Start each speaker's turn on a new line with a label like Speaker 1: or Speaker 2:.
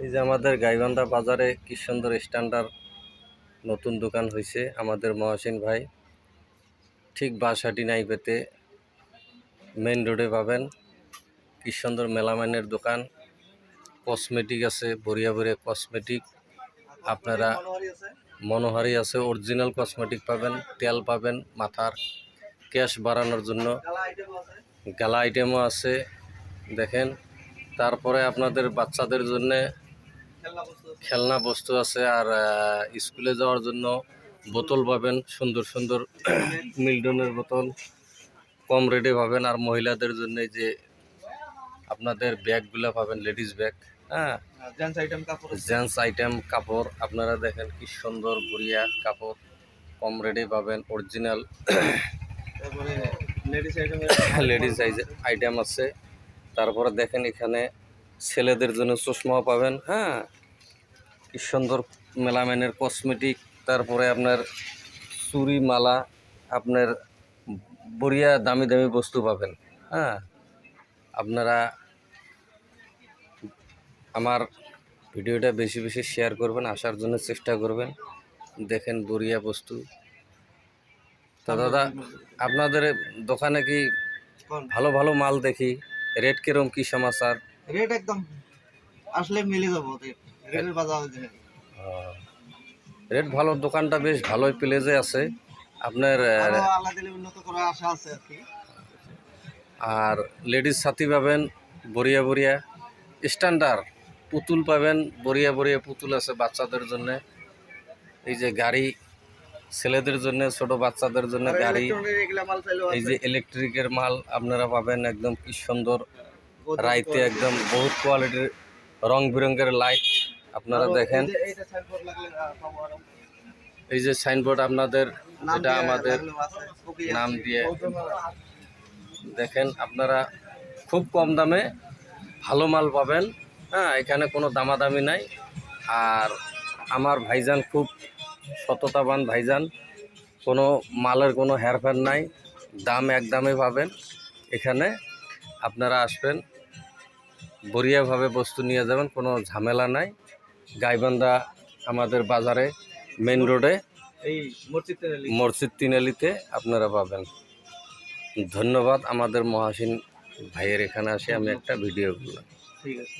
Speaker 1: এই যে আমাদের গাইবান্ধা বাজারে কি সুন্দর স্ট্যান্ডার্ড নতুন দোকান হয়েছে আমাদের মহসিন ভাই। ঠিক বাসাটি নাই পেতে মেন রোডে পাবেন। কি সুন্দর মেলামাইনের দোকান, কসমেটিক আছে, বড়িয়া বড়িয়া কসমেটিক। আপনারা মনোহারি আছে, অরিজিনাল কসমেটিক পাবেন, তেল পাবেন মাথার কেশ বাড়ানোর জন্য, গালা আইটেমও আছে দেখেন। তারপরে আপনাদের বাচ্চাদের জন্যে খেলনা বস্তু আছে, আর স্কুলে যাওয়ার জন্য বোতল পাবেন, সুন্দর সুন্দর মিল্টনের বোতল কম রেটে পাবেন। আর মহিলাদের জন্য যে আপনাদের ব্যাগগুলো পাবেন, লেডিস ব্যাগ, হ্যাঁ, জেন্টস আইটেম কাপড় আপনারা দেখেন কি সুন্দর বড়িয়া কাপড় কম রেটে পাবেন, অরিজিনাল লেডিস আইটেম আছে। তারপরে দেখেন এখানে ছেলেদের জন্য চশমাও পাবেন, হ্যাঁ, কি সুন্দর মেলামাইনের কসমেটিক। তারপরে আপনার চুড়ি মালা, আপনার বড়িয়া দামি দামি বস্তু পাবেন, হ্যাঁ। আপনারা আমার ভিডিওটা বেশি বেশি শেয়ার করবেন, আসার জন্য চেষ্টা করবেন। দেখেন বড়িয়া বস্তু। তা দাদা, আপনাদের দোকানে কি ভালো ভালো মাল দেখি, রেট কিরম, কি সমাচার?
Speaker 2: রেট একদম আসলে মিলে যাবো, রেটের বাজার
Speaker 1: রেট ভালো, দোকানটা বেশ ভালোই প্লেজে আছে আপনার।
Speaker 2: উন্নত করার আশা আছে আর কি।
Speaker 1: আর লেডিস সাথী পাবেন বড়িয়া বড়িয়া স্ট্যান্ডার্ড পুতুল পাবেন, বড়িয়া বড়িয়া পুতুল আছে বাচ্চাদের জন্য। এই যে গাড়ি, ছেলেদের জন্য, ছোট বাচ্চাদের জন্য গাড়ি। এই যে ইলেকট্রিকের মাল আপনারা পাবেন, একদম কি সুন্দর রাইতে একদম বহুত কোয়ালিটির রং বেরঙের লাইট আপনারা দেখেন। এই যে সাইনবোর্ড আপনাদের, এটা আমাদের নাম দিয়ে দেখেন। আপনারা খুব কম দামে ভালো মাল পাবেন, হ্যাঁ, এখানে কোনো দামাদামি নাই। আর আমার ভাইজান খুব সততাবান ভাইজান, কোনো মালের কোনো হেরফের নাই, দাম এক দামে পাবেন। এখানে আপনারা আসবেন, বড়িয়াভাবে বস্তু নিয়ে যাবেন, কোনো ঝামেলা নাই। গাইবান্ধা আমাদের বাজারে মেন রোডে
Speaker 2: এই
Speaker 1: মসজিদ তিনালিতে আপনারা পাবেন। ধন্যবাদ আমাদের মহাসিন ভাইয়ের এখানে আসে আমি একটা ভিডিও করলাম।
Speaker 2: ঠিক আছে।